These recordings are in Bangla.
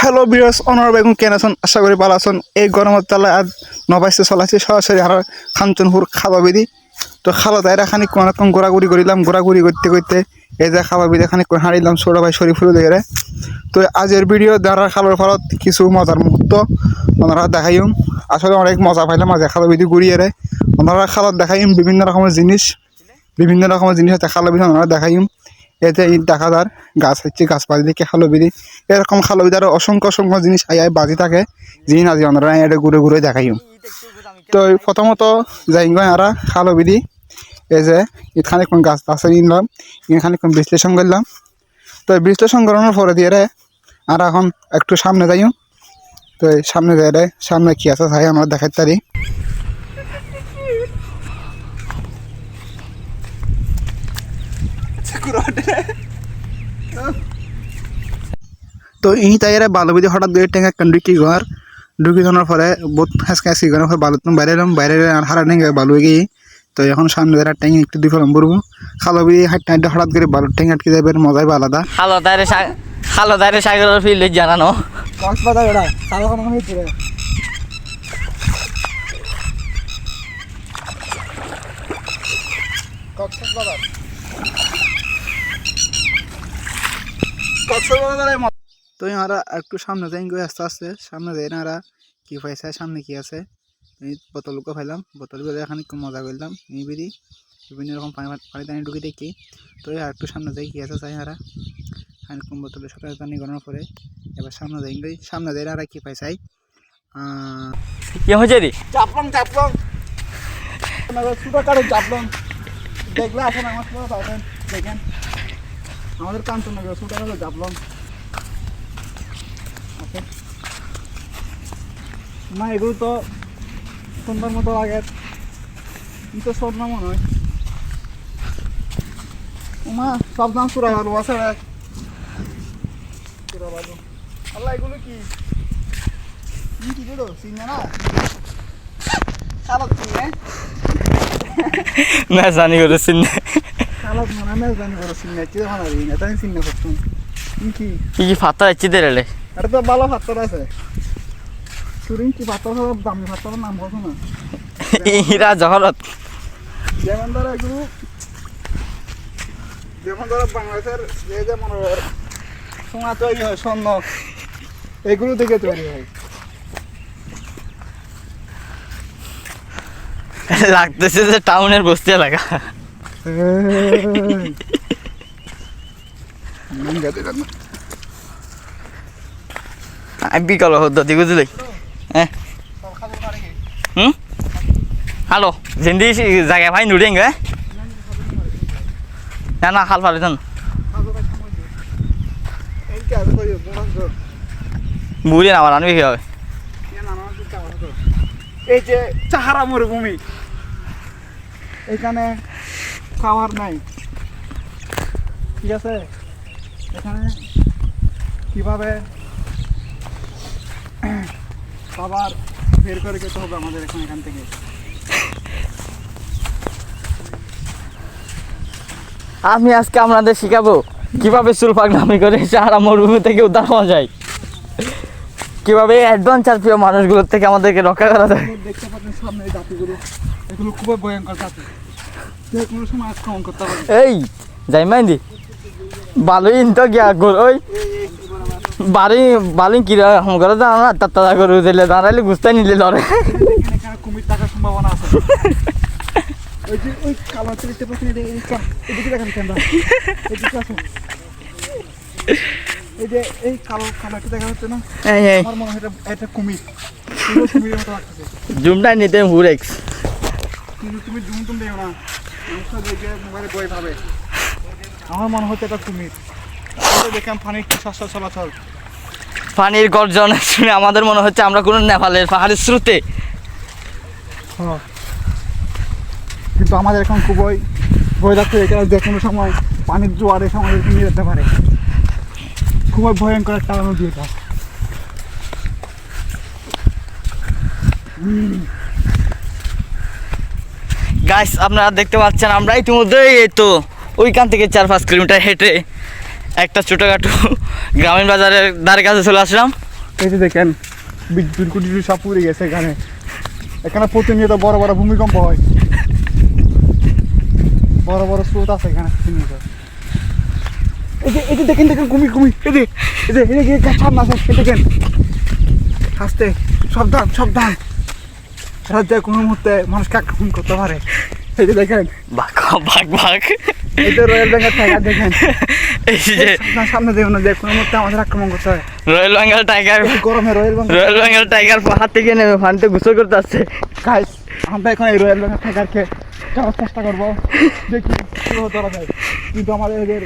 হ্যালো ভিউয়ার্স, অনার বেগুন কেন আছেন? আশা করি ভালো আছেন। এই গরমের তলায় আজ নবাইসে চলাইছে সরাসরি আর খানচনপুর খাবা বিধি। তো খালো তাইরা খানিক অনেকক্ষণ ঘোরাঘুরি করিলাম, ঘোরাঘুরি করতে করতে এই যে খাবা বিধি খানিকক্ষণ হারিলাম ছোটো ভাই শরীফুল দেখে। তো আজের ভিডিও দ্বারা খালোর ফলত কিছু মজার মুহূর্ত ওনারা দেখাইম। আসলে অনেক মজা পাইলাম আজ খালো বিধি ঘুরিয়ে ওনারা খালত দেখাইম বিভিন্ন রকমের জিনিস হচ্ছে খালো বিধি ওনারা দেখাইম। এতে ইট দেখাদার গাছ হচ্ছে গাছপালা দিকে খালো বিধি এরকম খালো বিধি আরো অসংখ্য অসংখ্য জিনিস আই বাজি থাকে জিনিস আজি ওনারা এটা ঘুরে ঘুরে দেখাইম। তো প্রথমত যাই আর খালো বিধি এই যে ইট খানিকক্ষণ গাছ গাছে নিলাম, খানিকক্ষণ বিশ্লেষণ করলাম। তো বিশ্লেষণ করানোর পরে দিয়ে আর এখন একটু সামনে যাইও। তো সামনে যাই সামনে কি আছে তাই আমরা দেখাতে পারি। তো এই তাই বালুবিধি হঠাৎ করে টেঙ্গা ঢুকি ঘর ঢুকি জানার পরে বহুত হাসি ঘরের পরে বালু বাইরে এলাম, বাইরে আর হারা টেঙ্গে বালু গিয়ে। তো এখন সামনে যারা ট্যাঙ্গে একটু দুই ফেলাম বলবো খালো বিধি হাঁটতে হাঁটতে হঠাৎ করে বালু ট্যাঙ্গে আটকে যাবে, মজাই বা আলাদা। খালো দাঁড়ে সাগরের ফিল্ড জানানো তো এনারা একটু সামনে যাই আস্তে আস্তে সামনে যাই এনারা কি পাইছে সামনে কি আছে বোতলকে ফাইলাম, বোতল করে খানিক মজা করলাম এই বিধি বিভিন্ন রকম পানি টানি ঢুকে দেখি। তো আর একটু সামনে যাই কি আছে চাই হারা খানিক বোতলের সাথে পানি গড়ানোর পরে এবার সামনে যাই সামনে যাই আর কি পাইছাই কি হয়েছে রে চাপলং ছোটো কাঠের চাপলং দেখলে আসেন আমার পাবেন দেখেন আমাদের কাঞ্চননগর ছোটো কাঠের চাপলং মা এগুলো তো সুন্দর মতো লাগে, তো স্বর্ণ মনে হয় মা সব দাম চূড়া ভালো আছে চূড়া ভালো। আল্লাহ এগুলো কি কি দিল চিনে না খালত চিনে না জানি করে চিনে খালত মনে না জানি করে চিনে কি মানে না তাই চিনে করতাম কি কি ফাতা আছে দেলে এটা তো ভালো পাথর আছে সুরিং কি পাথর হবে দামি পাথরের নাম বলছো না হীরা জহরত যেমন ধরো এগুলো যেমন ধরো বাংলাদেশের যেমন সোনা তৈরি হয় স্বর্ণ এগুলো থেকে তৈরি হয়। লাগতেছে যে টাউনের বস্তি এলাকা আমি বিকাল হদ্দি বুঝলি হ্যাঁ হ্যালো জিন্দি জায়গা ভাই নুড়েন গে না না খাল ফালে যান বুড়ি না আমার আনবি কি হবে এই যে সাহারা মরুভূমি এখানে খাবার নাই ঠিক আছে, এখানে কিভাবে খাবার বের করে খেতে হবে আমাদের এখান থেকে। আমি আজকে আপনাদের শিখাবো কিভাবে চুল পাকনামি করে সাহারা মরুভূমি থেকে উদ্ধার হওয়া যায়, কিভাবে অ্যাডভেঞ্চার প্রিয় মানুষগুলোর থেকে আমাদেরকে রক্ষা করা যায়। দেখতে পাচ্ছেন সামনে এই জাতিগুলো এগুলো খুবই ভয়ঙ্কর জাতি, যে কোনো সময় আক্রমণ করতে পারে। এই যাই মাইন্দি বালুই তো গিয়া গোল ওই বালি কিরা করে দাঁড়া তারা করে দিলে দাঁড়াইলে গুছতে নিলে ধরে এখানে কুমির থাকার সম্ভাবনা আছে। ওই যে ওই কালো দেখতে পাচ্ছেন এদিকে দেখেন ক্যামেরা এদিকে আসুন, এই যে এই কালো কালোটা দেখা যাচ্ছে না আমার মনে হয় এটা কুমির কুমিরের মতো লাগতেছে। জুমটা নিতে হুরেক্স কিন্তু তুমি জুম দেও না দেখে মোবাইলে বই পাবে। আমার মনে হচ্ছে এটা কুমির, দেখলাম পানির কি সস্তা চলাচল পানির গর্জন শুনে আমাদের মনে হচ্ছে আমরা কোনো নেপালের পাহাড়ের স্রোতে, কিন্তু আমাদের এখন খুবই ভয় লাগছে এখানে যে কোনো সময় পানির জোয়ার এসে আমাদেরকে নিয়ে যেতে পারে। খুবই ভয়ঙ্কর একটা নদী এটা। গাইস আপনারা দেখতে পাচ্ছেন আমরা ইতিমধ্যেই এই তো ওইখান থেকে 4-5 কিলোমিটার হেঁটে একটা ছোটোখাটো গ্রামীণ বাজারের ধারে কাছে চলে আসলাম। এই যে দেখেন বিদ্যুৎ কুটি সব পুড়ে গেছে এখানে। এখানে প্রতিনিয়ত বড় বড় ভূমিকম্প হয়, বড় বড় স্রোত আছে এখানে প্রতিনিয়ত। এই যে দেখেন কুমির এই যে সামনে আছে, এই দেখেন আস্তে, সাবধান সাবধান, রাজ্যে কোনো মুহূর্তে মানুষকে আক্রমণ করতে পারে। এই যে দেখেন ভাগ এই যে রয়্যাল বেঙ্গল টাইগার দেখেন, এই যে সামনে দেখুন যে কোনো মুহূর্তে আমাদের আক্রমণ করতে হয়। রয়্যাল বেঙ্গল টাইগার, গরমে রয়্যাল টাইগার পাহাড় থেকে নেমে পানিতে গোসল করতে আসছে। গাইস আমরা এখন এই রয়্যাল বেঙ্গল টাইগারকে ধরার চেষ্টা করবো, দেখি কিভাবে ধরা যায়। কিন্তু আমাদের এদের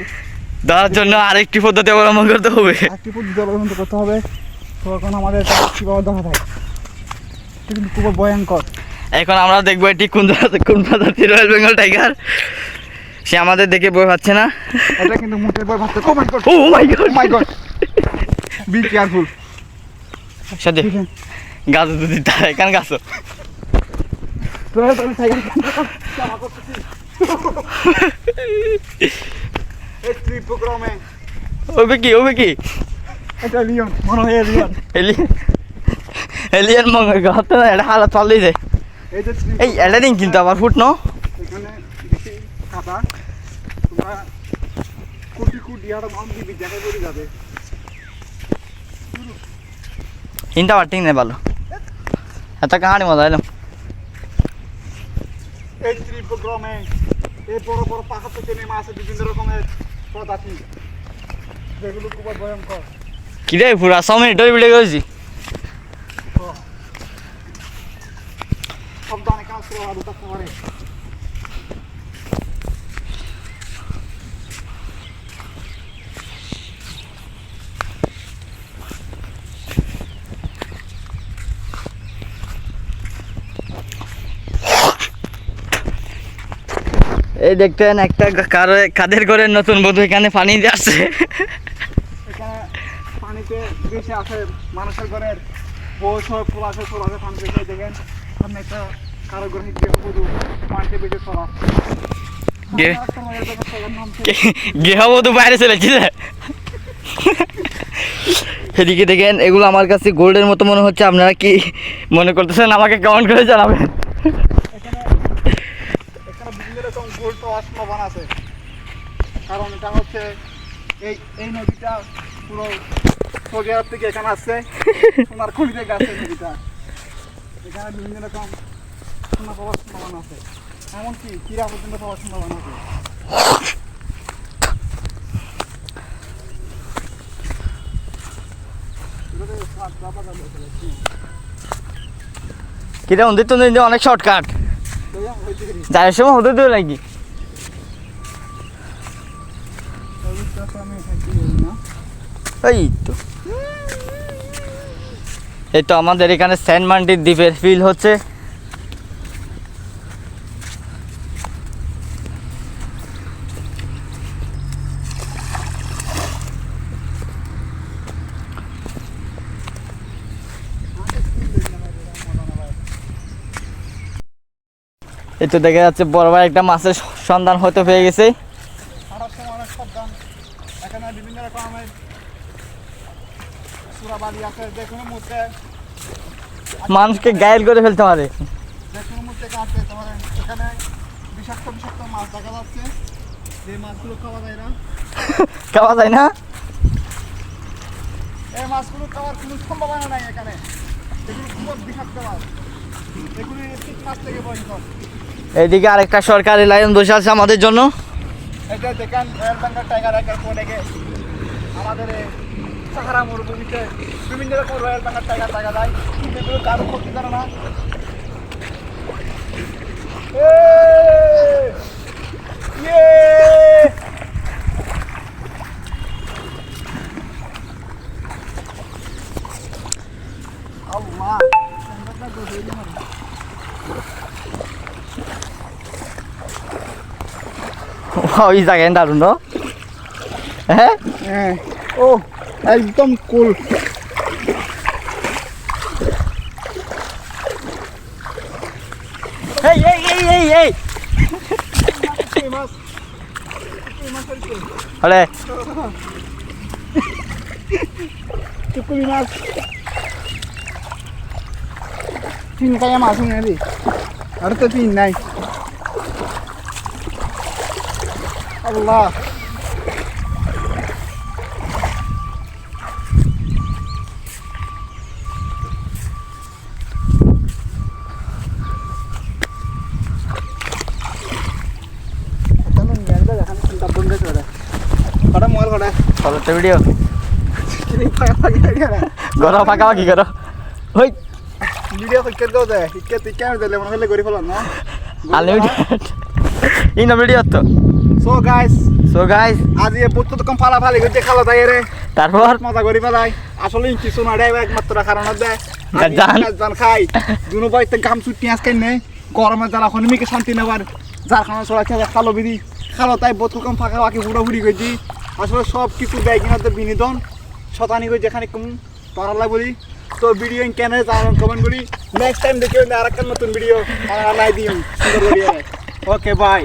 ধরার জন্য আরেকটি পদ্ধতি অবলম্বন করতে হবে। একটি পদ্ধতি অবলম্বন করতে হবে, তখন আমাদের কীভাবে ধরা যায়। এটা কিন্তু খুব ভয়ঙ্কর। এখন আমরা দেখবো এটি কোন প্রজাতির রয়্যাল বেঙ্গল টাইগার। সে আমাদের দেখে ভয় পাচ্ছে না। এটা কিন্তু মুখের ভয় ভাবছে। Oh my God, oh my God, my God, be careful. সাথে গাছ যদি এখানে গাছ রয়্যাল বেঙ্গল টাইগার এই ত্রিপুগ্রামে ওবে কি এটা লিওন, মনে হয় লিওন। এলিয়ান মঙ্গল হতে না, এটা হালা চলেই যায়। এই যে এই এটা দিন কিন্তু আবার ফুট ন এখানে বেশি কাটা, তোমরা কোটি আর মান দিবি দেখা করে যাবে। হিন্টা পারটিং নেই ভালো, এত কাহানি মজা এলাম। এই ত্রিপুগ্রামে এই বড় বড় পাহাড় থেকে নেমে আসে বিভিন্ন রকমের প্রজাতি, যেগুলো খুব ভয়ঙ্কর। কি রে পুরা 100 মিনিটের ভিডিও করেছি। সাবধানে কাজ করে আলু থাকতে পারে। এই দেখতেন একটা কাদের করে নতুন বধূ এখানে পানি দিয়ে আসছে। এখানে পানিতে বেশি আসে মানুষের ঘরের বউ সব পোলাশে পানি বেশি। দেখেন সামনে একটা কারো ঘরে গৃহবধূ পানিতে বেশি চলা। গৃহবধূ বাইরে চলেছি। সেদিকে দেখেন এগুলো আমার কাছে গোল্ডের মতো মনে হচ্ছে। আপনারা কি মনে করতেছেন আমাকে কমেন্ট করে জানাবেন। এখানে বিভিন্ন রকম গোল্ড পাওয়ার সম্ভাবনা আছে, কারণ এটা হচ্ছে এই নদীটা পুরো সৌদি আরব থেকে এখানে আসছে, সোনার খনি থেকে আসছে নদীটা। এখানে বিভিন্ন রকম সোনা পাওয়ার সম্ভাবনা আছে, এমনকি হীরা পর্যন্ত পাওয়ার সম্ভাবনা আছে। কিরা ওদের তো অনেক শর্টকাট যার সময় হতে দেবে নাকি। এই তো আমাদের এখানে সেন্ট মার্টিন দ্বীপের ফিল হচ্ছে। এই তো দেখা যাচ্ছে বড় বড় একটা মাছের সন্ধান হয়তো পেয়ে গেছে। এখানে বিভিন্ন রকমের সুরাবাড়ি আছে, যে কোনো মুহূর্তে মানুষকে গায়েল করে ফেলতে পারে। যে কোনো মুহূর্তে কাটতে পারে। এখানে বিষাক্ত মাছ দেখা যাচ্ছে, যে মাছগুলো খাওয়া যায় না। খাওয়া যায় না? এই মাছগুলো খাওয়ার কোনো সম্ভাবনা নাই এখানে। এগুলো খুব বিষাক্ত মাছ, এগুলো মাছ থেকে ভয়ঙ্কর। এইদিকে আরেকটা সরকারি লাইন বসে আছে আমাদের জন্য। এটা দেখেন রয়্যাল বেঙ্গল টাইগার একের পর একে আমাদের সাহারা মরুভূমিতে বিভিন্ন রকম রয়্যাল বেঙ্গল টাইগার দেখা যায়, কিন্তু এগুলো কারো ক্ষতি করে না। আল্লাহ ওই জায়গায় দারুণ না? হ্যাঁ হ্যাঁ, ও একদম কুল। এই এই এই এই এই আরে চুকুলি মাছ পিন খাইয়া মাছ নিয়ে দি আর তো পিন নাই আল্লাহ কটা মোবাইল কটা চলো তো ভিডিও কিনি ফাঁকি গরম ফাঁকাফাঁকি করো ওই ভিডিও কে দাও দে কে তুই কেমন দিলে মনে হলে গরি ফেলাম না আনলিমিটেড ইন ভিডিও তো সো গাইস সো গাইস আজ এই বুট তো কম ফালাফালি করতে খালা তাই রে তারপর মজা করি ফেলাই আসলে কিছু না দেয় একমাত্র কারণ দেয় জান খাই দুনো বাড়িতে গাম ছুটি আজকে নেই গরমে জ্বালা এখন মিকে শান্তি নেবার যার খানা চলা খেয়ে খালো বিধি খালো তাই বোতল কম ফাঁকা ফাঁকি পুরোপুরি করছি আসলে সব কিছু দেয় কিনা তো বিনোদন শতানি করে যেখানে কম পারালা বলি তো ভিডিও কেন কমেন্ট করি নেক্সট টাইম দেখি আর একটা নতুন ভিডিও আমার নাই দিই সুন্দর ওকে বাই